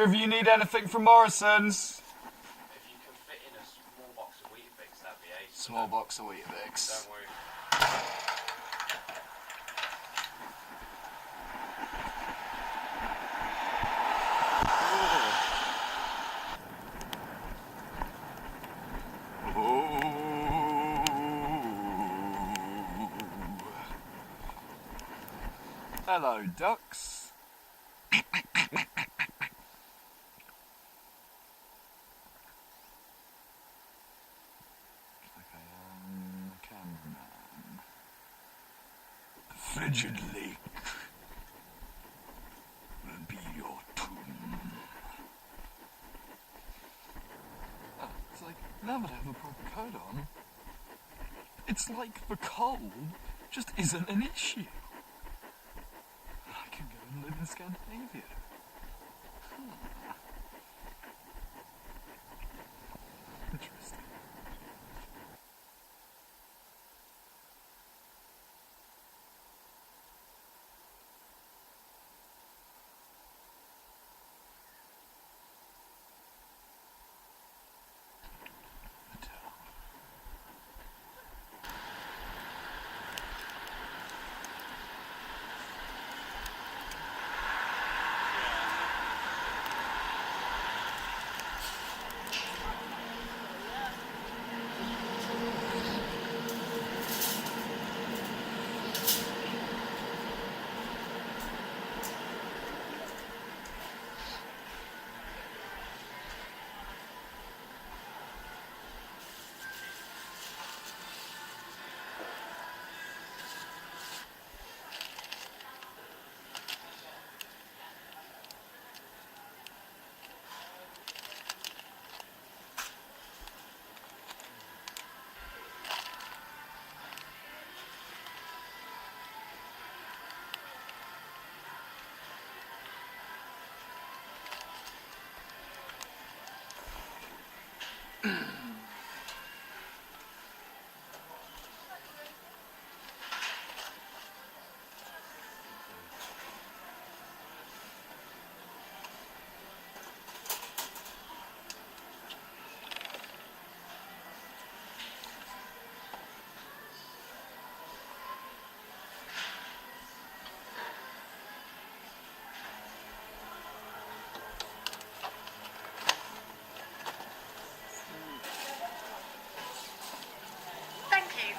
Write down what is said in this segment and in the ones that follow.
If you need anything from Morrison's. If you can fit in a small box of Weetabix, that'd be ace. Small box of Weetabix. Don't worry. Hello, ducks. Okay, cameraman. The frigid lake will be your tomb. Oh, it's like, now that I have a proper coat on, it's like the cold just isn't an issue. I can go and live in Scandinavia. Interesting.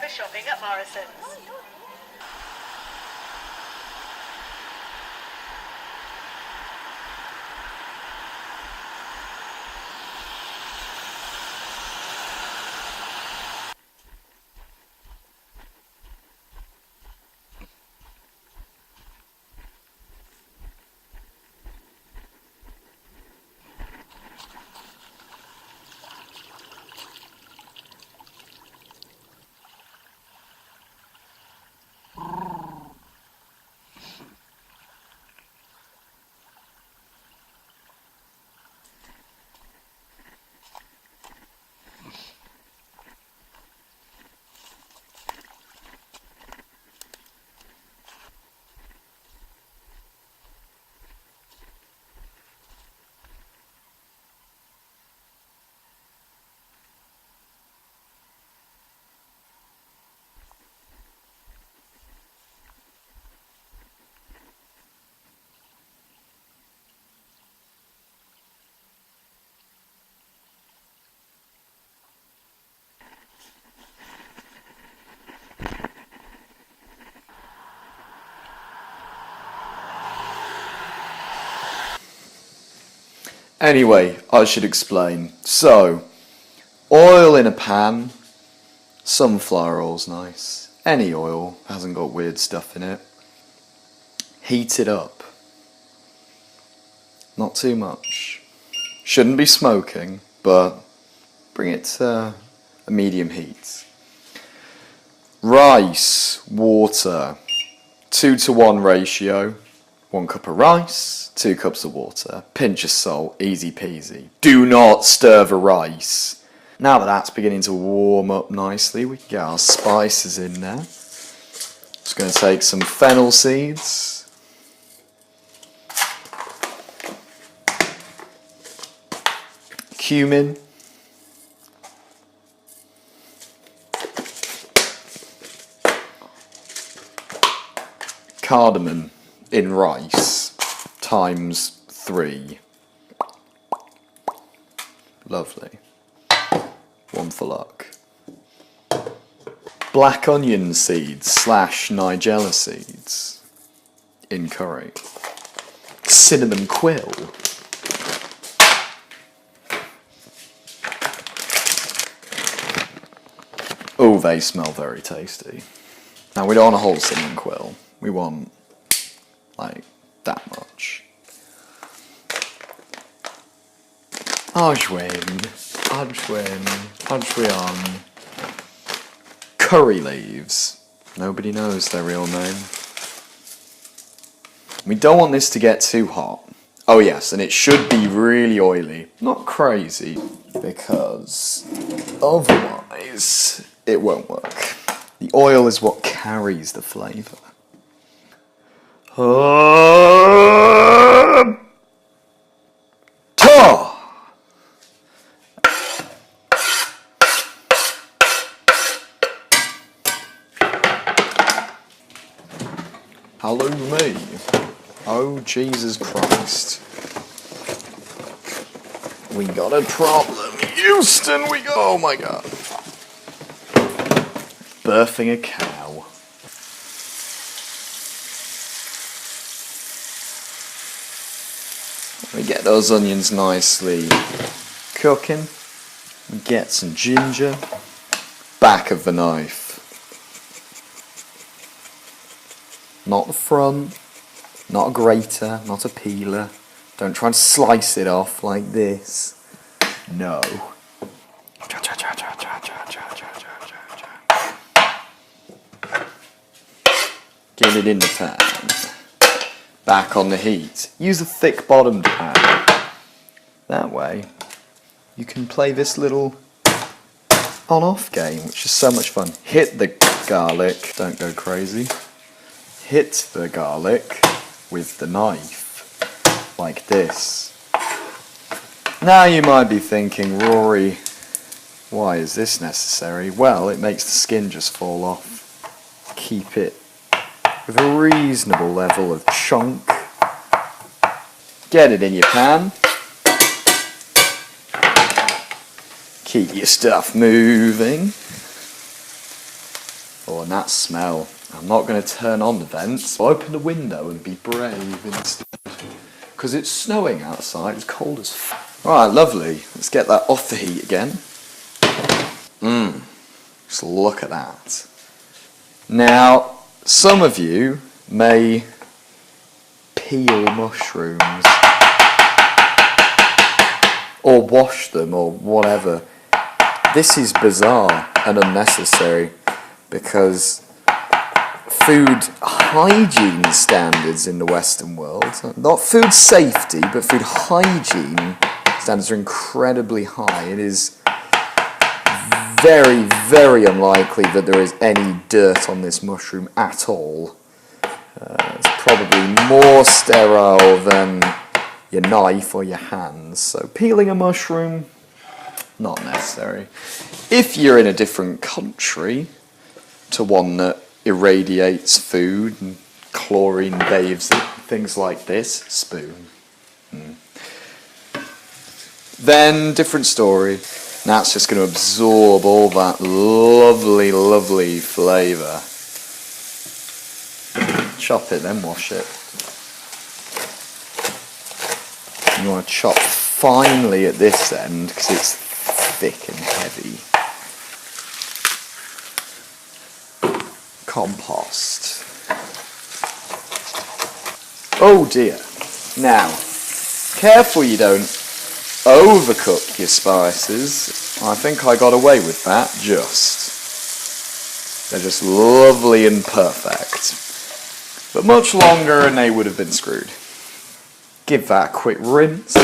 For shopping at Morrison's. Anyway, I should explain. So, oil in a pan. Sunflower oil's nice. Any oil, hasn't got weird stuff in it. Heat it up. Not too much. Shouldn't be smoking, but bring it to a medium heat. Rice, water, 2-to-1 ratio. 1 cup of rice, 2 cups of water, pinch of salt, easy peasy. Do not stir the rice. Now that that's beginning to warm up nicely, we can get our spices in there. Just going to take some fennel seeds. cumin, cardamom in rice times 3. Lovely. One for luck. Black onion seeds / nigella seeds in curry. Cinnamon quill. Oh, they smell very tasty. Now we don't want a whole cinnamon quill. We want like that much. Ajwin. Curry leaves. Nobody knows their real name. We don't want this to get too hot. Oh yes, and it should be really oily. Not crazy, because otherwise it won't work. The oil is what carries the flavour. Hello me. Oh Jesus Christ. We got a problem. Houston, oh my god. Birthing a cow. We get those onions nicely cooking. We get some ginger. Back of the knife. Not the front. Not a grater. Not a peeler. Don't try and slice it off like this. No. Get it in the pan. Back on the heat. Use a thick bottomed pan. That way you can play this little on-off game, which is so much fun. Hit the garlic. Don't go crazy. Hit the garlic with the knife. Like this. Now you might be thinking, Rory, why is this necessary? Well, it makes the skin just fall off. Keep it with a reasonable level of chunk. Get it in your pan. Keep your stuff moving. Oh, and that smell. I'm not going to turn on the vents. I'll open the window and be brave instead. Because it's snowing outside. It's cold as f***. Alright, lovely. Let's get that off the heat again. Just look at that. Now, some of you may peel mushrooms. Or wash them, or whatever. This is bizarre and unnecessary, because food hygiene standards in the Western world, not food safety, but food hygiene standards are incredibly high. It is very, very unlikely that there is any dirt on this mushroom at all. It's probably more sterile than your knife or your hands. So peeling a mushroom, not necessary. If you're in a different country to one that irradiates food and chlorine bathes it, things like this, spoon. Then, different story. Now it's just going to absorb all that lovely, lovely flavour. Chop it, then wash it. You want to chop finely at this end because it's thick and heavy. Compost. Oh dear. Now, careful you don't overcook your spices. I think I got away with that just. They're just lovely and perfect. But much longer and they would have been screwed. Give that a quick rinse.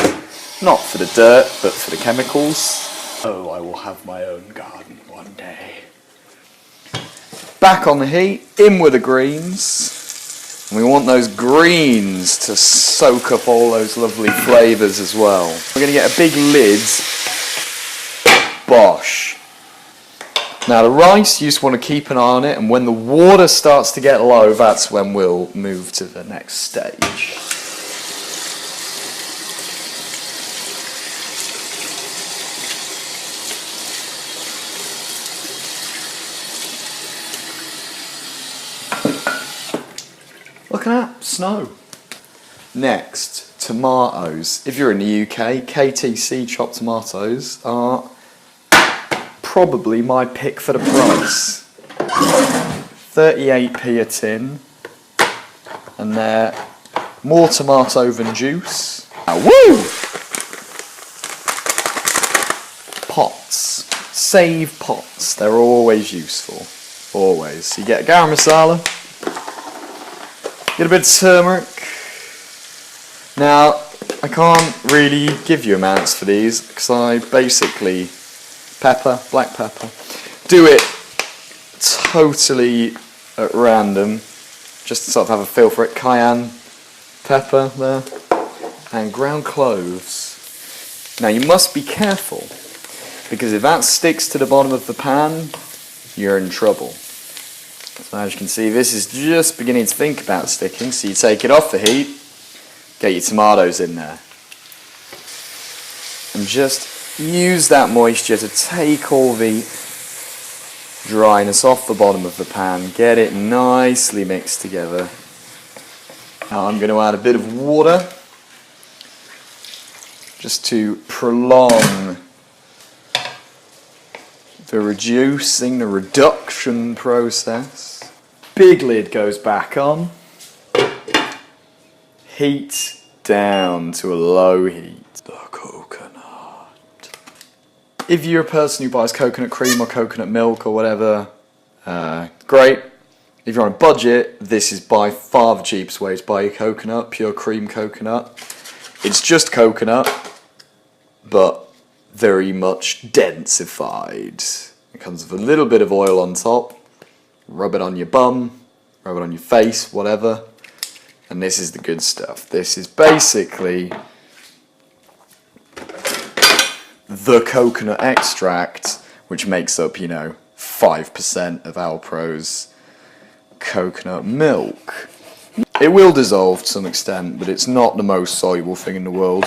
Not for the dirt, but for the chemicals. Oh, I will have my own garden one day. Back on the heat, in with the greens. And we want those greens to soak up all those lovely flavours as well. We're going to get a big lid Bosh. Now the rice, you just want to keep an eye on it, and when the water starts to get low, that's when we'll move to the next stage. Look at that, snow. Next, tomatoes. If you're in the UK, KTC chopped tomatoes are probably my pick for the price. 38p a tin, and they're more tomato than juice. Woo! Pots. Save pots. They're always useful. Always. So you get a garam masala, get a bit of turmeric. Now, I can't really give you amounts for these because I basically pepper, black pepper, do it totally at random, just to sort of have a feel for it. Cayenne pepper there, and ground cloves. Now you must be careful, because if that sticks to the bottom of the pan, you're in trouble. So as you can see, this is just beginning to think about sticking, so you take it off the heat, get your tomatoes in there, and just use that moisture to take all the dryness off the bottom of the pan, get it nicely mixed together. Now I'm going to add a bit of water just to prolong the reduction process. Big lid goes back on. Heat down to a low heat. The coconut. If you're a person who buys coconut cream or coconut milk or whatever, great. If you're on a budget, this is by far the cheapest way to buy your coconut, pure cream coconut. It's just coconut, but very much densified. It comes with a little bit of oil on top. Rub it on your bum, rub it on your face, whatever. And this is the good stuff. This is basically the coconut extract, which makes up, 5% of Alpro's coconut milk. It will dissolve to some extent, but it's not the most soluble thing in the world.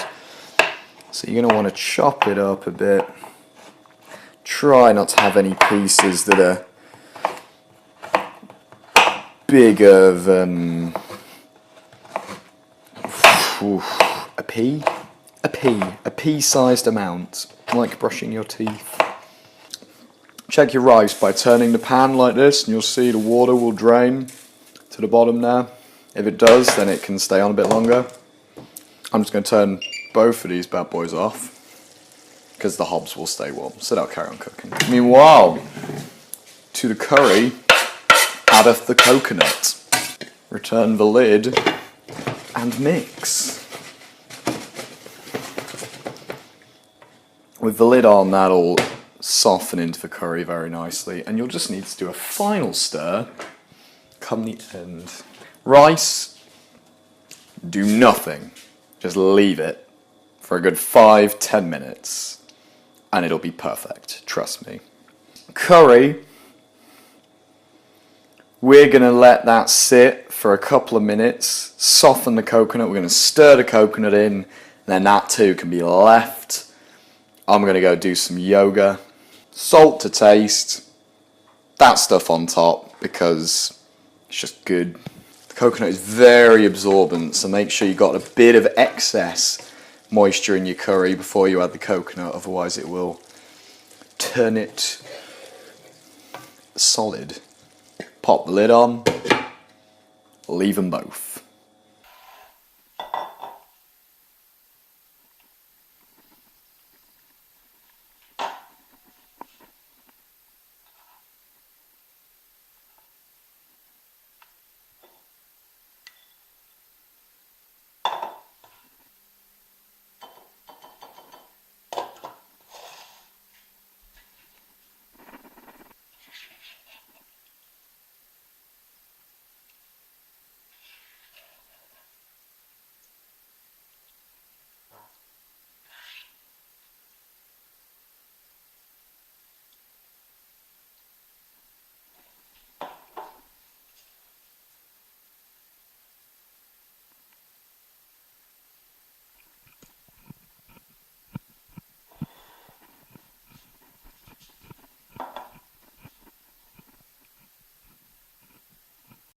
So you're going to want to chop it up a bit. Try not to have any pieces that are bigger than a pea-sized amount, like brushing your teeth. Check your rice by turning the pan like this, and you'll see the water will drain to the bottom there. If it does, then it can stay on a bit longer. I'm just going to turn both of these bad boys off, because the hobs will stay warm, so they'll carry on cooking. Meanwhile, to the curry, addeth the coconut. Return the lid and mix. With the lid on, that'll soften into the curry very nicely, and you'll just need to do a final stir come the end. Rice, do nothing. Just leave it for a good 5-10 minutes, and it'll be perfect, trust me. Curry, we're going to let that sit for a couple of minutes, soften the coconut, we're going to stir the coconut in, and then that too can be left. I'm going to go do some yoga. Salt to taste. That stuff on top because it's just good. The coconut is very absorbent, so make sure you got a bit of excess moisture in your curry before you add the coconut, otherwise it will turn it solid. Pop the lid on, leave them both.